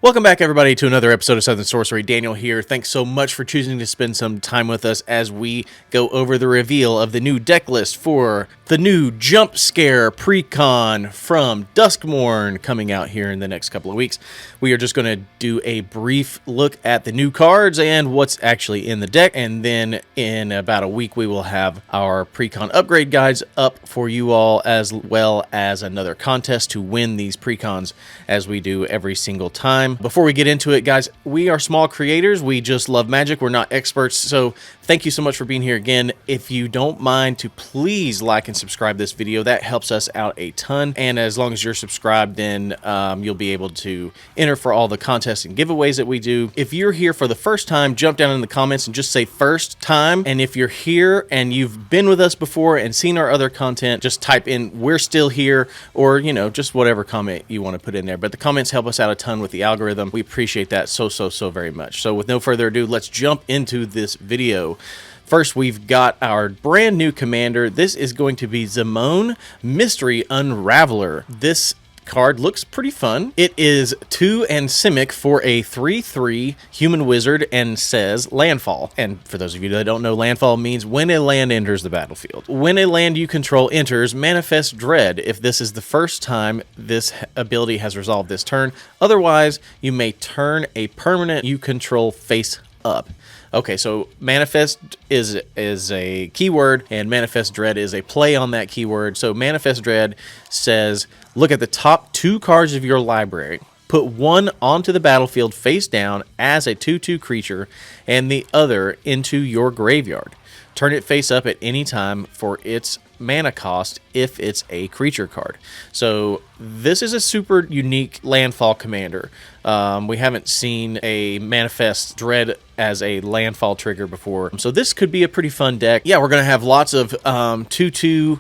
Welcome back, everybody, to another episode of Southern Sorcery. Daniel here. Thanks so much for choosing to spend some time with us as we go over the reveal of the new deck list for the new Jump Scare Precon from Duskmourn coming out here in the next couple of weeks. We are just going to do a brief look at the new cards and what's actually in the deck, and then in about a week we will have our Precon upgrade guides up for you all, as well as another contest to win these Precons as we do every single time. Before we get into it, guys, we are small creators. We just love magic. We're not experts. So thank you so much for being here again. If you don't mind to please like and subscribe this video, that helps us out a ton. And as long as you're subscribed, then you'll be able to enter for all the contests and giveaways that we do. If you're here for the first time, jump down in the comments and just say first time. And if you're here and you've been with us before and seen our other content, just type in "we're still here," or, you know, just whatever comment you want to put in there. But the comments help us out a ton with the algorithm. We appreciate that so very much. So with no further ado, let's jump into this video. First, we've got our brand new commander. This is going to be Duskmourn, Mystery Unraveler. This card looks pretty fun. It is 2 and Simic for a 3/3 human wizard and says landfall. And for those of you that don't know, landfall means when a land enters the battlefield. When a land you control enters, manifest dread if this is the first time this ability has resolved this turn. Otherwise, you may turn a permanent you control face up. Okay, so manifest is a keyword, and manifest dread is a play on that keyword. So manifest dread says, look at the top 2 cards of your library. Put one onto the battlefield face down as a 2/2 creature, and the other into your graveyard. Turn it face up at any time for its mana cost if it's a creature card. So this is a super unique landfall commander. We haven't seen a manifest dread as a landfall trigger before, so this could be a pretty fun deck. Yeah, we're gonna have lots of 2/2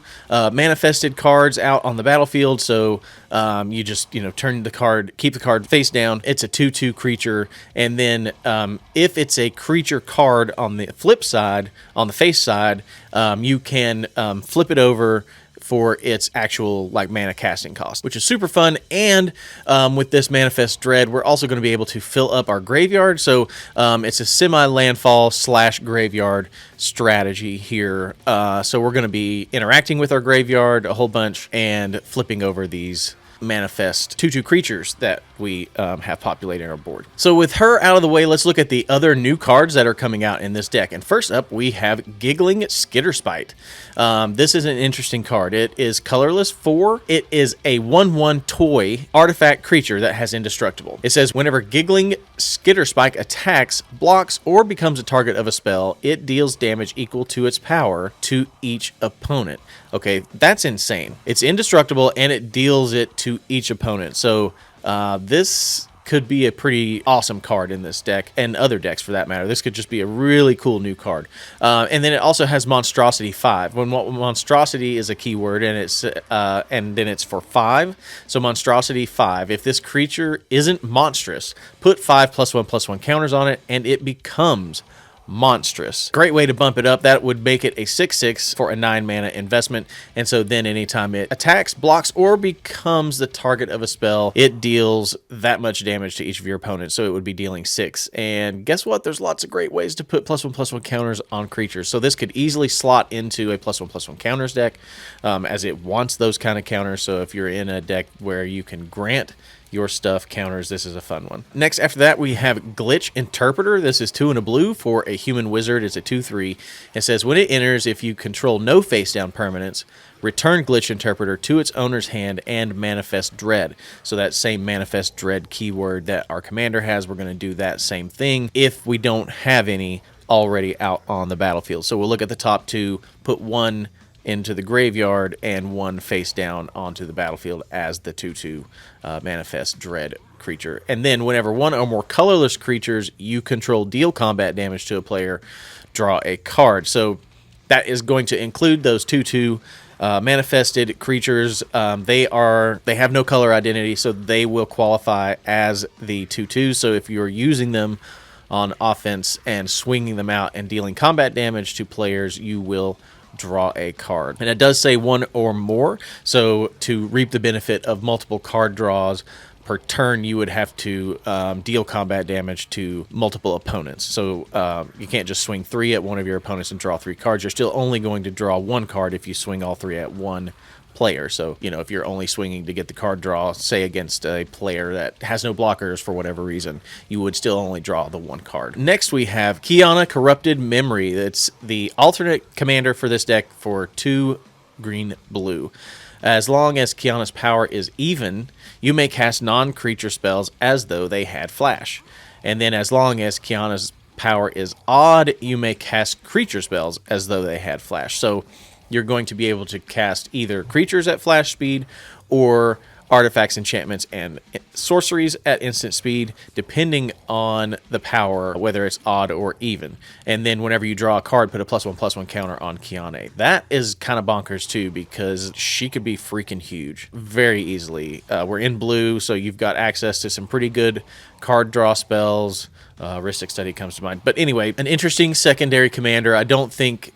manifested cards out on the battlefield. So you just, you know, turn the card, keep the card face down. It's a 2/2 creature, and then if it's a creature card on the flip side, on the face side, you can flip it over for its actual like mana casting cost, which is super fun. And with this manifest dread, we're also going to be able to fill up our graveyard. So it's a semi landfall / graveyard strategy here. So we're going to be interacting with our graveyard a whole bunch and flipping over these manifest 2/2 creatures that we have populating our board. So with her out of the way, let's look at the other new cards that are coming out in this deck. And first up, we have Giggling Skitterspite. This is an interesting card. It is colorless 4. It is a 1/1 toy artifact creature that has indestructible. It says whenever Giggling Skitterspite attacks, blocks, or becomes a target of a spell, it deals damage equal to its power to each opponent. Okay, that's insane. It's indestructible and it deals it to each opponent. So this could be a pretty awesome card in this deck, and other decks for that matter. This could just be a really cool new card. And then it also has Monstrosity 5. When Monstrosity is a keyword, and it's and then it's for 5. So Monstrosity 5. If this creature isn't monstrous, put 5 +1/+1 counters on it, and it becomes monstrous. Great way to bump it up. That would make it a 6/6 for a 9 mana investment. And so then anytime it attacks, blocks, or becomes the target of a spell, it deals that much damage to each of your opponents. So it would be dealing 6. And guess what? There's lots of great ways to put +1/+1 counters on creatures. So this could easily slot into a +1/+1 counters deck, as it wants those kind of counters. So if you're in a deck where you can grant your stuff counters, this is a fun one. Next, after that, we have Glitch Interpreter. This is 2 and a blue for a human wizard. It's a 2/3. It says when it enters, if you control no face down permanents, return Glitch Interpreter to its owner's hand and manifest dread. So that same manifest dread keyword that our commander has, we're going to do that same thing if we don't have any already out on the battlefield. So we'll look at the top 2, put 1 into the graveyard and 1 face down onto the battlefield as the 2/2 manifest dread creature. And then whenever 1 or more colorless creatures you control deal combat damage to a player, draw a card. So that is going to include those 2/2 manifested creatures. They have no color identity, so they will qualify as the 2/2. So if you're using them on offense and swinging them out and dealing combat damage to players, you will draw a card. And it does say 1 or more, so to reap the benefit of multiple card draws, per turn you would have to deal combat damage to multiple opponents. So you can't just swing 3 at one of your opponents and draw 3 cards. You're still only going to draw 1 card if you swing all 3 at one player. So, you know, if you're only swinging to get the card draw, say against a player that has no blockers for whatever reason, you would still only draw the 1 card. Next, we have Kiana Corrupted Memory. That's the alternate commander for this deck for 2 green-blue. As long as Kiana's power is even, you may cast non-creature spells as though they had flash. And then as long as Kiana's power is odd, you may cast creature spells as though they had flash. So you're going to be able to cast either creatures at flash speed or artifacts, enchantments, and sorceries at instant speed, depending on the power, whether it's odd or even. And then whenever you draw a card, put a +1/+1 counter on Kiana. That is kind of bonkers too, because she could be freaking huge very easily. We're in blue, so you've got access to some pretty good card draw spells. Ristic Study comes to mind. But anyway, an interesting secondary commander. I think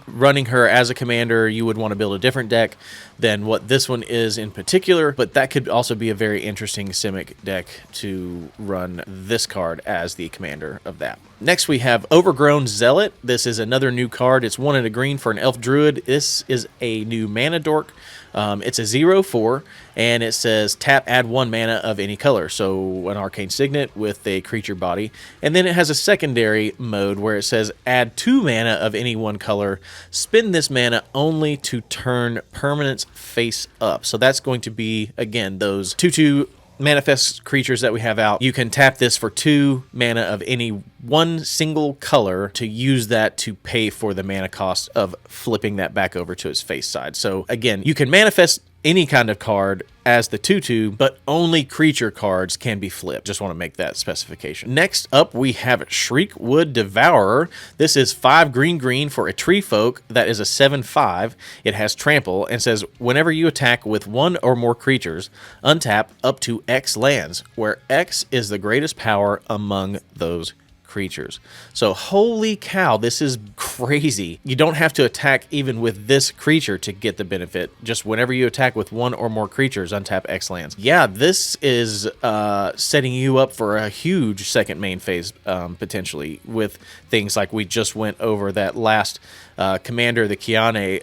running her as a commander, you would want to build a different deck than what this one is in particular, but that could also be a very interesting Simic deck to run this card as the commander of that. Next, we have Overgrown Zealot. This is another new card. It's 1 and a green for an Elf Druid. This is a new mana dork. It's a 0/4, and it says tap, add 1 mana of any color. So an Arcane Signet with a creature body. And then it has a secondary mode where it says add 2 mana of any one color. Spend this mana only to turn permanents face up. So that's going to be, again, those 2/2 manifest creatures that we have out. You can tap this for 2 mana of any one single color to use that to pay for the mana cost of flipping that back over to its face side. So again, you can manifest any kind of card as the 2/2, but only creature cards can be flipped. Just want to make that specification. Next up, we have Shriekwood Devourer. This is 5 green for a tree folk that is a 7/5. It has trample and says whenever you attack with 1 or more creatures, untap up to X lands, where X is the greatest power among those creatures. So holy cow, this is crazy. You don't have to attack even with this creature to get the benefit. Just whenever you attack with 1 or more creatures, untap X lands. Yeah, this is setting you up for a huge second main phase, potentially, with things like we just went over that last commander, the Kiane.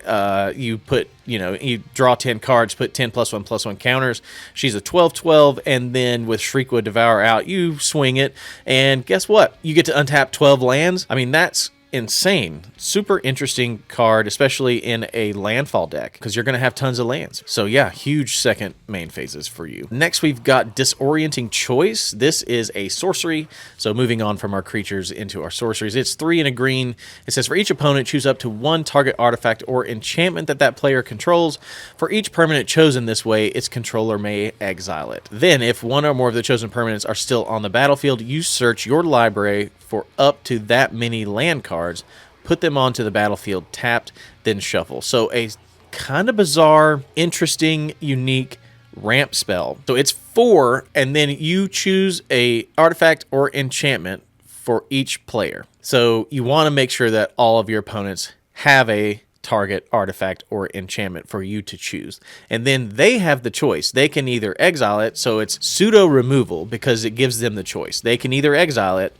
You draw 10 cards, put 10 +1/+1 counters. She's a 12/12, and then with Shriekwood Devour out, you swing it, and guess what? You get to untap 12 lands. I mean, that's insane. Super interesting card, especially in a landfall deck, because you're going to have tons of lands. So yeah, huge second main phases for you. Next, we've got Disorienting Choice. This is a sorcery. So moving on from our creatures into our sorceries, it's 3 and a green. It says for each opponent, choose up to 1 target artifact or enchantment that player controls. For each permanent chosen this way, its controller may exile it. Then, if 1 or more of the chosen permanents are still on the battlefield, you search your library for up to that many land cards, put them onto the battlefield tapped, then shuffle. So a kind of bizarre, interesting, unique ramp spell. So it's 4, and then you choose a artifact or enchantment for each player. So you want to make sure that all of your opponents have a target artifact or enchantment for you to choose. And then they have the choice. They can either exile it, so it's pseudo removal because it gives them the choice. They can either exile it.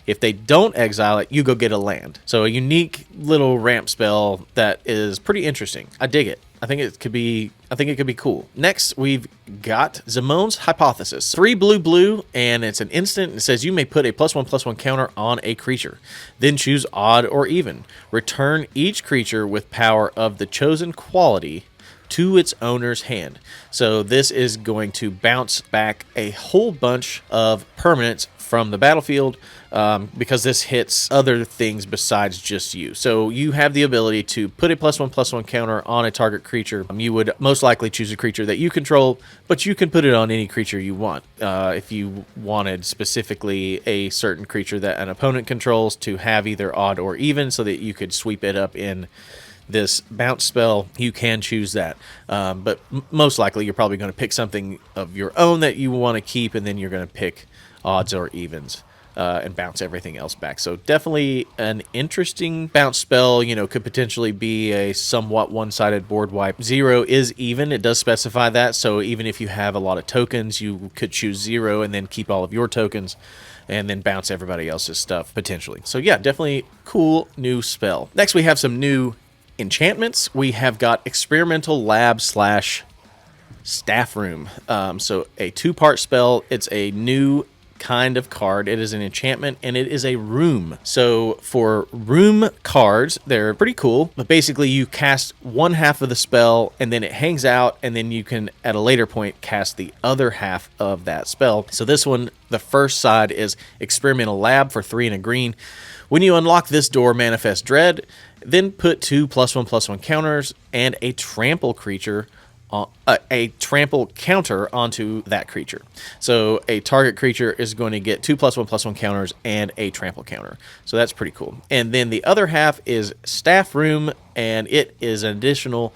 If they don't exile it, you go get a land. So a unique little ramp spell that is pretty interesting. I dig it. I think it could be cool. Next, we've got Zamon's Hypothesis. 3 blue, and it's an instant. It says you may put a +1/+1 counter on a creature. Then choose odd or even. Return each creature with power of the chosen quality to its owner's hand. So this is going to bounce back a whole bunch of permanents from the battlefield, because this hits other things besides just you. So you have the ability to put a +1/+1 counter on a target creature. You would most likely choose a creature that you control, but you can put it on any creature you want. If you wanted specifically a certain creature that an opponent controls to have either odd or even so that you could sweep it up in this bounce spell, you can choose that. But most likely you're probably going to pick something of your own that you want to keep, and then you're going to pick odds or evens and bounce everything else back. So definitely an interesting bounce spell. You know, could potentially be a somewhat one-sided board wipe. 0 is even. It does specify that. So even if you have a lot of tokens, you could choose 0 and then keep all of your tokens and then bounce everybody else's stuff potentially. So yeah, definitely cool new spell. Next, we have some new enchantments. We have got Experimental Lab / Staff Room. So a 2-part spell. It's a new kind of card. It is an enchantment and it is a room. So for room cards, they're pretty cool, but basically you cast one half of the spell and then it hangs out, and then you can at a later point cast the other half of that spell. So this one, the first side is Experimental Lab for 3 and a green. When you unlock this door, manifest Dread, then put 2 +1/+1 counters and a trample creature, a trample counter onto that creature. So a target creature is going to get 2 +1/+1 counters and a trample counter. So that's pretty cool. And then the other half is Staff Room, and it is an additional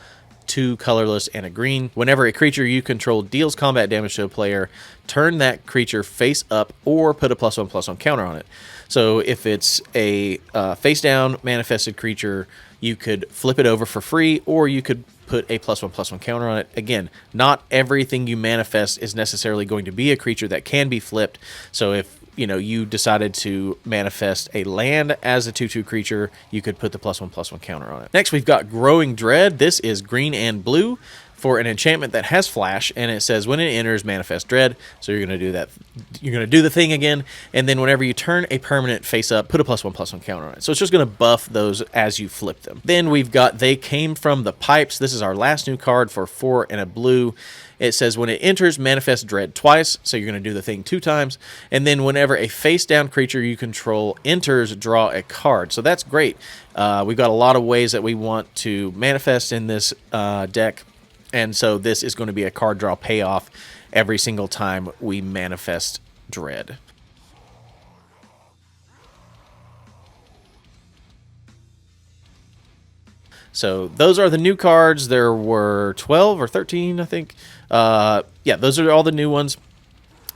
2 colorless and a green. Whenever a creature you control deals combat damage to a player, turn that creature face up or put a +1/+1 counter on it. So if it's a face down manifested creature, you could flip it over for free, or you could put a +1/+1 counter on it. Again, not everything you manifest is necessarily going to be a creature that can be flipped. So if you decided to manifest a land as a 2/2 creature, you could put the +1/+1 counter on it. Next, we've got Growing Dread. This is green and blue for an enchantment that has flash, and it says when it enters, manifest Dread. So you're going to do that. You're going to do the thing again, and then whenever you turn a permanent face up, put a +1/+1 counter on it. So it's just going to buff those as you flip them. Then we've got They Came From the Pipes. This is our last new card for 4 and a blue. It says when it enters, manifest Dread twice, so you're going to do the thing 2 times. And then whenever a face-down creature you control enters, draw a card. So that's great. We've got a lot of ways that we want to manifest in this deck. And so this is going to be a card draw payoff every single time we manifest Dread. So those are the new cards. There were 12 or 13, I think. Yeah, those are all the new ones.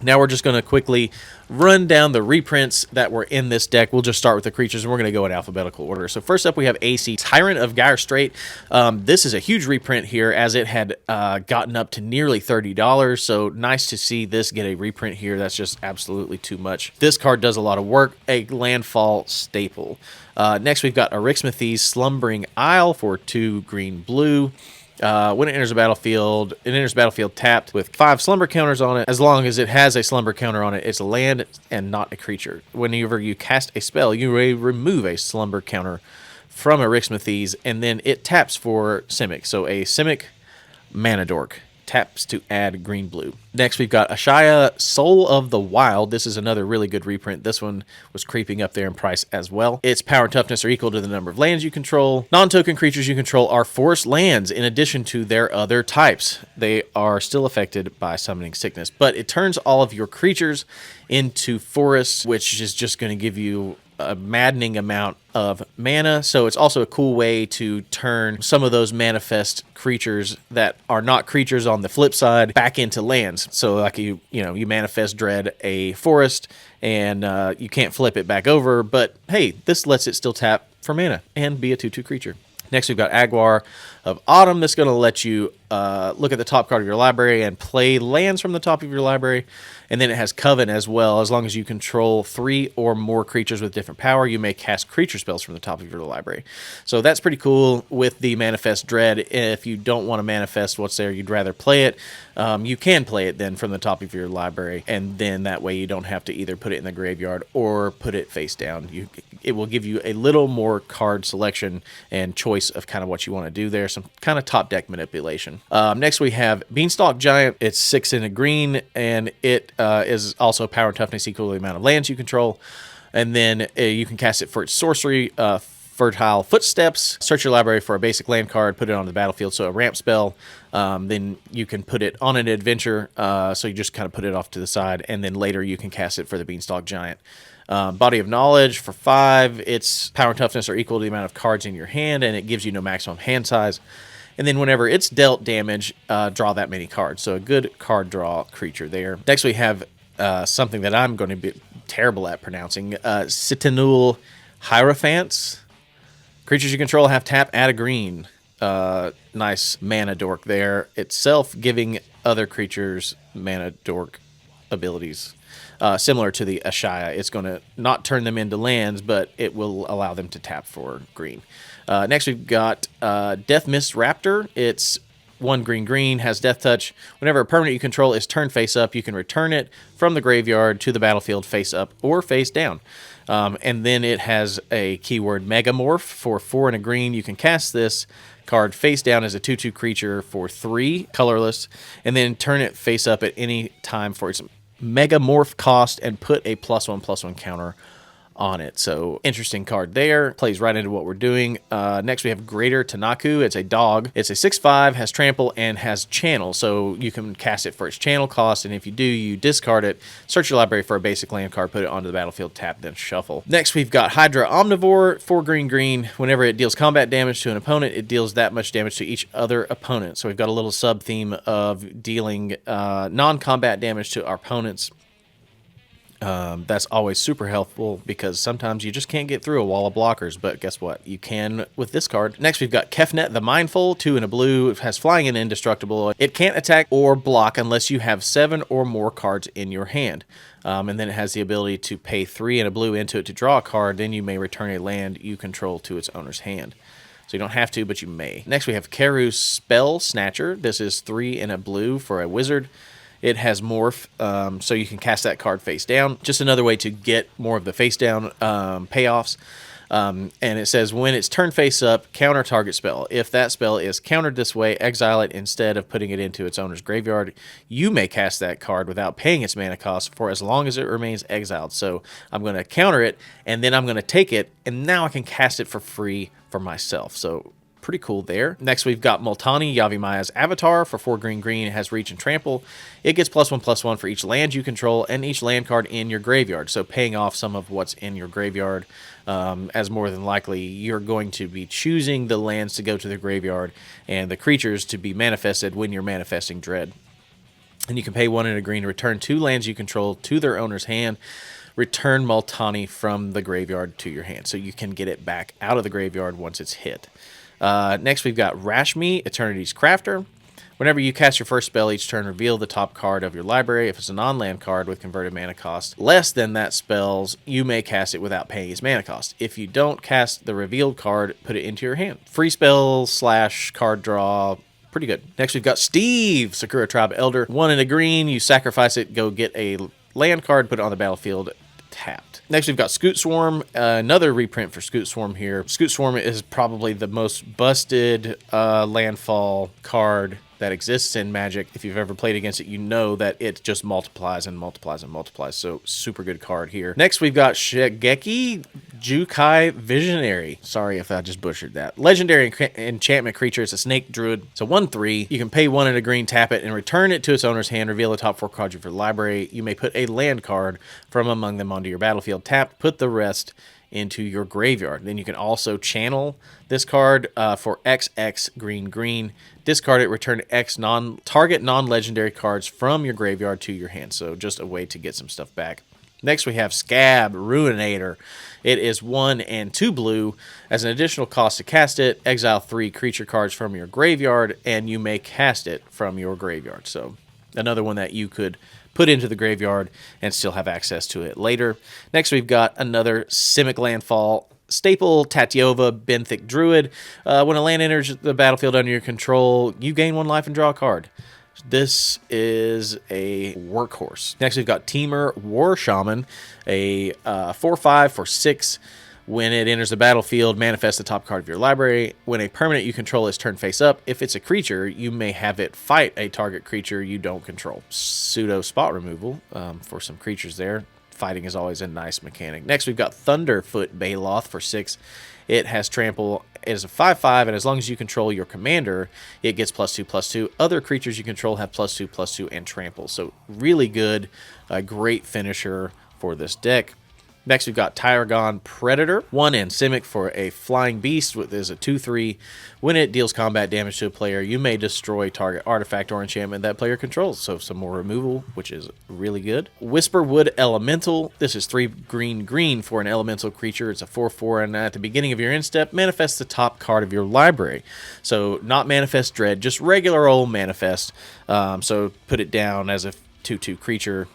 Now we're just going to quickly run down the reprints that were in this deck. We'll just start with the creatures, and we're going to go in alphabetical order. So first up, we have AC, Tyrant of Gyre Strait. This is a huge reprint here, as it had gotten up to nearly $30. So nice to see this get a reprint here. That's just absolutely too much. This card does a lot of work, a landfall staple. Next, we've got Arixmethes, Slumbering Isle for 2 green-blue. When it enters the battlefield, it enters battlefield tapped with 5 slumber counters on it. As long as it has a slumber counter on it, it's a land and not a creature. Whenever you cast a spell, you may remove a slumber counter from Arixmethes, and then it taps for Simic. So a Simic Mana Dork taps to add green-blue. Next, we've got Ashaya, Soul of the Wild. This is another really good reprint. This one was creeping up there in price as well. Its power and toughness are equal to the number of lands you control. Non-token creatures you control are forest lands in addition to their other types. They are still affected by summoning sickness, but it turns all of your creatures into forests, which is just going to give you a maddening amount of mana. So it's also a cool way to turn some of those manifest creatures that are not creatures on the flip side back into lands. So like you manifest Dread a forest, and you can't flip it back over, but hey, this lets it still tap for mana and be a 2/2 creature. Next, we've got Aguar of Autumn. That's going to let you look at the top card of your library and play lands from the top of your library. And then it has Coven as well. As long as you control 3 or more creatures with different power, you may cast creature spells from the top of your library. So that's pretty cool with the Manifest Dread. If you don't want to manifest what's there, you'd rather play it, you can play it then from the top of your library. And then that way you don't have to either put it in the graveyard or put it face down. It will give you a little more card selection and choice of kind of what you want to do there. Some kind of top deck manipulation. Next we have Beanstalk Giant. It's 6 in a green, and it is also power and toughness equal to the amount of lands you control. And then you can cast it for its sorcery, Fertile Footsteps. Search your library for a basic land card, put it on the battlefield, so a ramp spell. Then you can put it on an adventure, so you just kind of put it off to the side, and then later you can cast it for the Beanstalk Giant. Body of Knowledge for 5. Its power and toughness are equal to the amount of cards in your hand, and it gives you no maximum hand size. And then whenever it's dealt damage, draw that many cards. So a good card draw creature there. Next we have something that I'm going to terrible at pronouncing. Citanul Hierophants. Creatures you control have tap, add a green. Nice mana dork there. Itself giving other creatures mana dork abilities. Similar to the Ashaya. It's going to not turn them into lands, but it will allow them to tap for green. Next we've got Death Mist Raptor. It's 1 green, has Death Touch. Whenever a permanent you control is turned face up, you can return it from the graveyard to the battlefield face up or face down. And then it has a keyword Megamorph for 4 and a green. You can cast this card face down as a 2/2 creature for 3, colorless, and then turn it face up at any time for its Megamorph cost and put a +1/+1 counter on it. So interesting card there. Plays right into what we're doing. Next we have Greater Tanaku. It's a dog. It's a 6/5, has trample, and has channel. So you can cast it for its channel cost, and if you do, you discard it, search your library for a basic land card, put it onto the battlefield, tap, then shuffle. Next we've got Hydra Omnivore. 4 green. Whenever it deals combat damage to an opponent, it deals that much damage to each other opponent. So we've got a little sub-theme of dealing non-combat damage to our opponents. That's always super helpful because sometimes you just can't get through a wall of blockers, but guess what? You can with this card. Next, we've got Kefnet the Mindful, 2 and a blue. It has flying and indestructible. It can't attack or block unless you have 7 or more cards in your hand. And then it has the ability to pay 3 and a blue into it to draw a card. Then you may return a land you control to its owner's hand. So you don't have to, but you may. Next, we have Keru Spell Snatcher. This is 3 and a blue for a wizard. It has Morph, so you can cast that card face down. Just another way to get more of the face down payoffs. And it says, when it's turned face up, counter target spell. If that spell is countered this way, exile it instead of putting it into its owner's graveyard. You may cast that card without paying its mana cost for as long as it remains exiled. So I'm going to counter it, and then I'm going to take it, and now I can cast it for free for myself. So pretty cool there. Next, we've got Multani, Yavimaya's Avatar for 4 green. It has reach and trample. It gets +1/+1 for each land you control and each land card in your graveyard. So paying off some of what's in your graveyard, as more than likely you're going to be choosing the lands to go to the graveyard and the creatures to be manifested when you're manifesting Dread. And you can pay 1 and a green to return 2 lands you control to their owner's hand. Return Multani from the graveyard to your hand. So you can get it back out of the graveyard once it's hit. Next, we've got Rashmi, Eternity's Crafter. Whenever you cast your first spell each turn, reveal the top card of your library. If it's a non-land card with converted mana cost less than that spell's, you may cast it without paying its mana cost. If you don't cast the revealed card, put it into your hand. Free spell / card draw. Pretty good. Next, we've got Steve, Sakura Tribe Elder. 1 and a green. You sacrifice it, go get a land card, put it on the battlefield, tapped. Next, we've got Scoot Swarm, another reprint for Scoot Swarm here. Scoot Swarm is probably the most busted landfall card that exists in Magic. If you've ever played against it, you know that it just multiplies and multiplies and multiplies. So super good card here. Next, we've got Shigeki Jukai Visionary. Sorry if I just butchered that. Legendary enchantment creature. It's a snake druid. So 1/3. You can pay 1 and a green, tap it, and return it to its owner's hand. Reveal the top 4 cards of your library. You may put a land card from among them onto your battlefield. Tap, put the rest into your graveyard. Then you can also channel this card for XX green. Discard it, return X target non-legendary cards from your graveyard to your hand. So just a way to get some stuff back. Next, we have Scab Ruinator. It is 1 and 2 blue. As an additional cost to cast it, exile 3 creature cards from your graveyard, and you may cast it from your graveyard. So another one that you could put into the graveyard and still have access to it later. Next, we've got another Simic Landfall staple, Tatyova Benthic Druid. When a land enters the battlefield under your control, you gain 1 life and draw a card. This is a workhorse. Next, we've got Temur War Shaman, a 4/5 for 6. When it enters the battlefield, manifest the top card of your library. When a permanent you control is turned face up, if it's a creature, you may have it fight a target creature you don't control. Pseudo spot removal for some creatures there. Fighting is always a nice mechanic. Next, we've got Thunderfoot Baloth for 6. It has trample. It is a 5/5, and as long as you control your commander, it gets +2/+2. Other creatures you control have +2/+2 and trample. So really good, great finisher for this deck. Next, we've got Tyragon Predator. 1 and Simic for a flying beast, which is a 2/3. When it deals combat damage to a player, you may destroy target artifact or enchantment that player controls. So some more removal, which is really good. Whisperwood Elemental. This is 3 green for an elemental creature. It's a 4/4, and at the beginning of your end step, manifest the top card of your library. So not Manifest Dread, just regular old Manifest. So put it down as a 2/2 creature.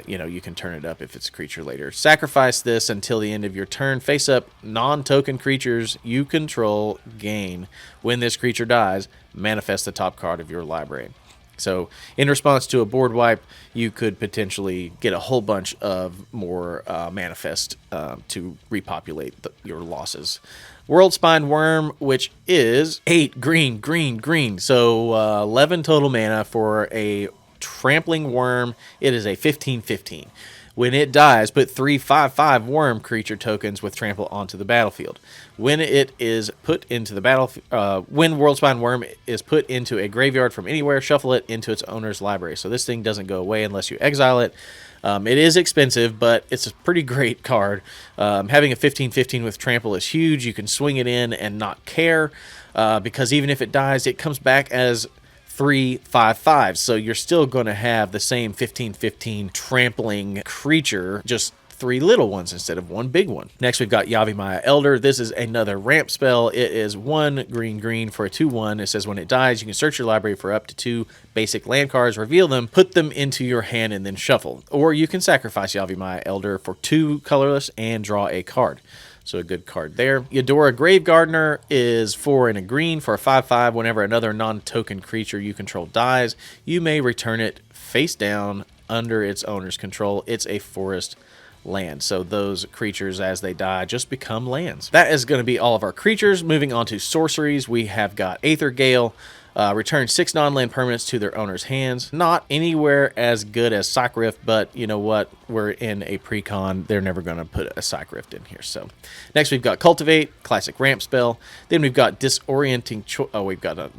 You can turn it up if it's a creature later. Sacrifice this until the end of your turn. Face up non-token creatures you control gain. When this creature dies, manifest the top card of your library. So in response to a board wipe, you could potentially get a whole bunch of more manifest to repopulate your losses. Worldspine Worm, which is 8 green. So 11 total mana for a trampling worm. It is a 15/15. When it dies, put 3 5/5 worm creature tokens with trample onto the battlefield. When it is put into the when Worldspine Worm is put into a graveyard from anywhere, shuffle it into its owner's library. So this thing doesn't go away unless you exile it. It is expensive, but it's a pretty great card. Having a 15/15 with trample is huge. You can swing it in and not care, because even if it dies, it comes back as 3 5/5, so you're still going to have the same 15/15 trampling creature, just 3 little ones instead of 1 big one. Next, we've got Yavimaya Elder. This is another ramp spell. It is 1 green for a 2/1. It says when it dies, you can search your library for up to 2 basic land cards, reveal them, put them into your hand, and then shuffle. Or you can sacrifice Yavimaya Elder for 2 colorless and draw a card. So a good card there. Eudora Grave Gardener is 4 and a green for a 5/5. Whenever another non-token creature you control dies, you may return it face down under its owner's control. It's a forest land. So those creatures, as they die, just become lands. That is going to be all of our creatures. Moving on to sorceries, we have got Aether Gale. Return 6 non-land permanents to their owner's hands. Not anywhere as good as Psych Rift, but you know what? We're in a Precon. They're never going to put a Psych Rift in here. So next we've got Cultivate, classic ramp spell. Then we've got Disorienting.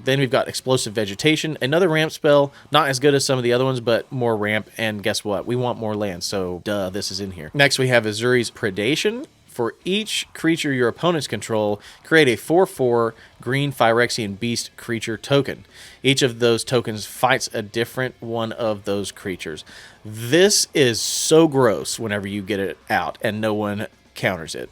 Then we've got Explosive Vegetation, another ramp spell. Not as good as some of the other ones, but more ramp. And guess what? We want more land, so duh, this is in here. Next we have Azuri's Predation. For each creature your opponents control, create a 4/4 green Phyrexian Beast creature token. Each of those tokens fights a different one of those creatures. This is so gross whenever you get it out and no one counters it.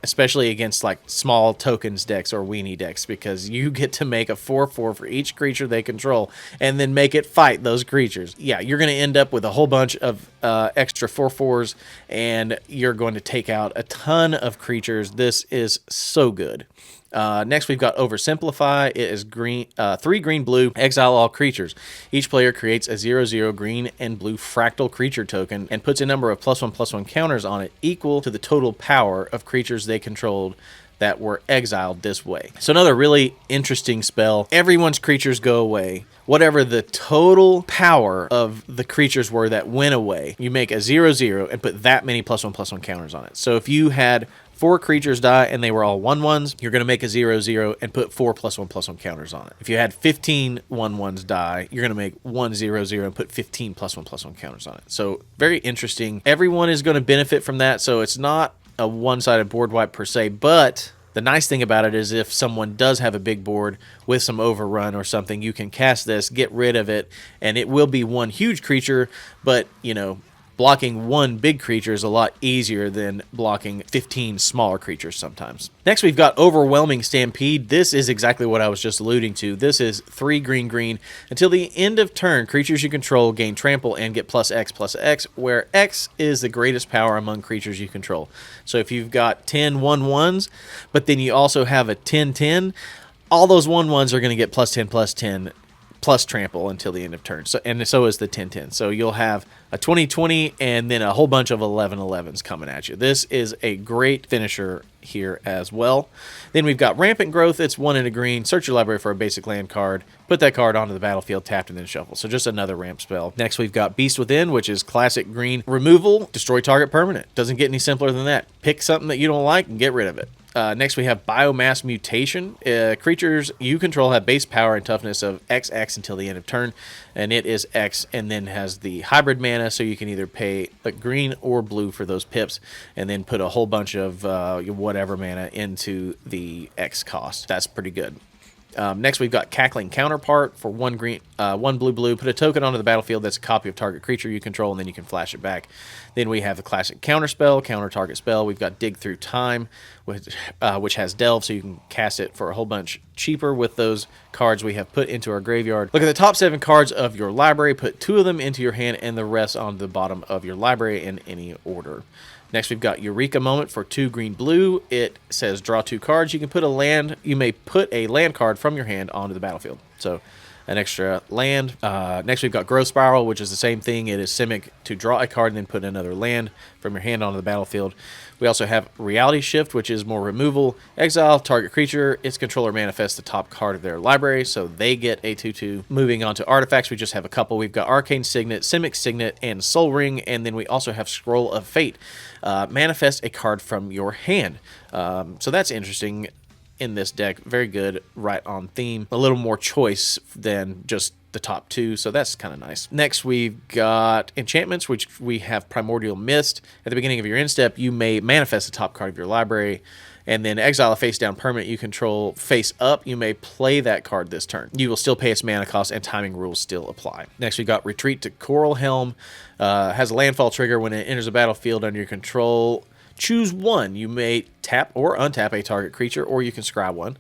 Especially against like small tokens decks or weenie decks, because you get to make a 4/4 for each creature they control and then make it fight those creatures. Yeah, you're going to end up with a whole bunch of extra 4/4s, and you're going to take out a ton of creatures. This is so good. Next, we've got Oversimplify. It is 3 green-blue, exile all creatures. Each player creates a 0/0 green and blue fractal creature token and puts a number of +1/+1 counters on it equal to the total power of creatures they controlled that were exiled this way. So another really interesting spell. Everyone's creatures go away. Whatever the total power of the creatures were that went away, you make a 0/0 and put that many +1/+1 counters on it. So if you had 4 creatures die and they were all 1/1s, you're going to make a 0/0 and put 4 +1/+1 counters on it. If you had 15 1/1s die, you're going to make 1/0/0 and put 15 +1/+1 counters on it. So very interesting. Everyone is going to benefit from that, so it's not a one-sided board wipe per se, but the nice thing about it is if someone does have a big board with some overrun or something, you can cast this, get rid of it, and it will be one huge creature, but, you know, blocking one big creature is a lot easier than blocking 15 smaller creatures sometimes. Next, we've got Overwhelming Stampede. This is exactly what I was just alluding to. This is 3 green. Until the end of turn, creatures you control gain trample and get +X/+X, where X is the greatest power among creatures you control. So if you've got 10 1/1s, but then you also have a 10/10, all those 1/1s are going to get +10/+10 plus trample until the end of turn. So is the 10/10. So you'll have a 20/20 and then a whole bunch of 11/11s coming at you. This is a great finisher here as well. Then we've got Rampant Growth. It's 1 and a green. Search your library for a basic land card. Put that card onto the battlefield, tapped, and then shuffle. So just another ramp spell. Next, we've got Beast Within, which is classic green removal. Destroy target permanent. Doesn't get any simpler than that. Pick something that you don't like and get rid of it. Next, we have Biomass Mutation. Creatures you control have base power and toughness of XX until the end of turn, and it is X, and then has the hybrid mana, so you can either pay green or blue for those pips, and then put a whole bunch of whatever mana into the X cost. That's pretty good. Next, we've got Cackling Counterpart for 1 green, 1 blue. Put a token onto the battlefield that's a copy of target creature you control, and then you can flash it back. Then we have the classic counterspell, counter target spell. We've got Dig Through Time, which has Delve, so you can cast it for a whole bunch cheaper with those cards we have put into our graveyard. Look at the top 7 cards of your library. Put 2 of them into your hand and the rest on the bottom of your library in any order. Next, we've got Eureka Moment for 2 green blue. It says draw 2 cards. You can put a land. You may put a land card from your hand onto the battlefield. So, an extra land. Next, we've got Growth Spiral, which is the same thing. It is Simic to draw a card and then put another land from your hand onto the battlefield. We also have Reality Shift, which is more removal. Exile target creature. Its controller manifests the top card of their library, so they get a 2/2. Moving on to artifacts, we just have a couple. We've got Arcane Signet, Simic Signet, and Soul Ring, and then we also have Scroll of Fate. Manifest a card from your hand. So that's interesting in this deck. Very good, right on theme. A little more choice than just the top 2, so that's kind of nice. Next, we've got Enchantments, which we have Primordial Mist. At the beginning of your end step, you may manifest the top card of your library, and then exile a face-down permanent you control face up. You may play that card this turn. You will still pay its mana cost, and timing rules still apply. Next, we got Retreat to Coral Helm. Has a landfall trigger when it enters a battlefield under your control. Choose 1. You may tap or untap a target creature, or you can scry 1.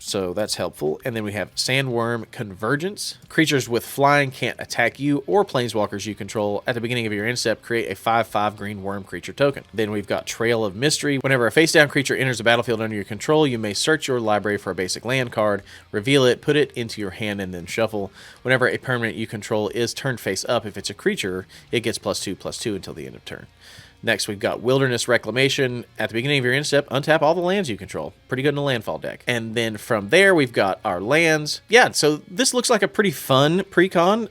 So that's helpful. And then we have Sandworm Convergence. Creatures with flying can't attack you or planeswalkers you control. At the beginning of your end step, create a 5/5 green worm creature token. Then we've got Trail of Mystery. Whenever a face-down creature enters the battlefield under your control, you may search your library for a basic land card, reveal it, put it into your hand, and then shuffle. Whenever a permanent you control is turned face up, if it's a creature, it gets +2/+2 until the end of turn. Next, we've got Wilderness Reclamation. At the beginning of your end step, untap all the lands you control. Pretty good in a landfall deck. And then from there, we've got our lands. Yeah, so this looks like a pretty fun precon.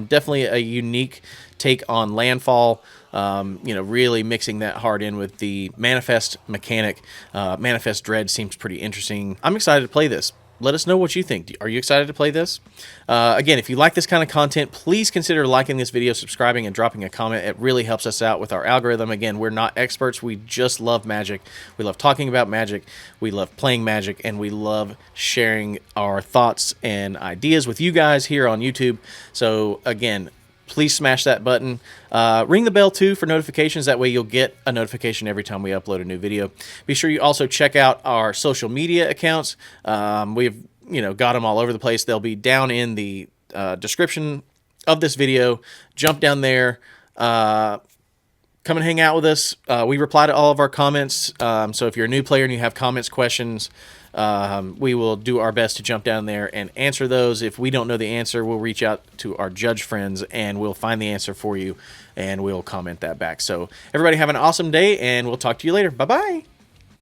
Definitely a unique take on landfall. Really mixing that hard in with the manifest mechanic. Manifest Dread seems pretty interesting. I'm excited to play this. Let us know what you think. Are you excited to play this? Again, if you like this kind of content, please consider liking this video, subscribing, and dropping a comment. It really helps us out with our algorithm. Again, we're not experts. We just love Magic. We love talking about Magic. We love playing Magic, and we love sharing our thoughts and ideas with you guys here on YouTube. So, again, please smash that button. Ring the bell too for notifications. That way you'll get a notification every time we upload a new video. Be sure you also check out our social media accounts. We've got them all over the place. They'll be down in the description of this video. Jump down there. Come and hang out with us. We reply to all of our comments. So if you're a new player and you have comments, questions, we will do our best to jump down there and answer those. If we don't know the answer, we'll reach out to our judge friends and we'll find the answer for you and we'll comment that back. So everybody have an awesome day and we'll talk to you later. Bye-bye.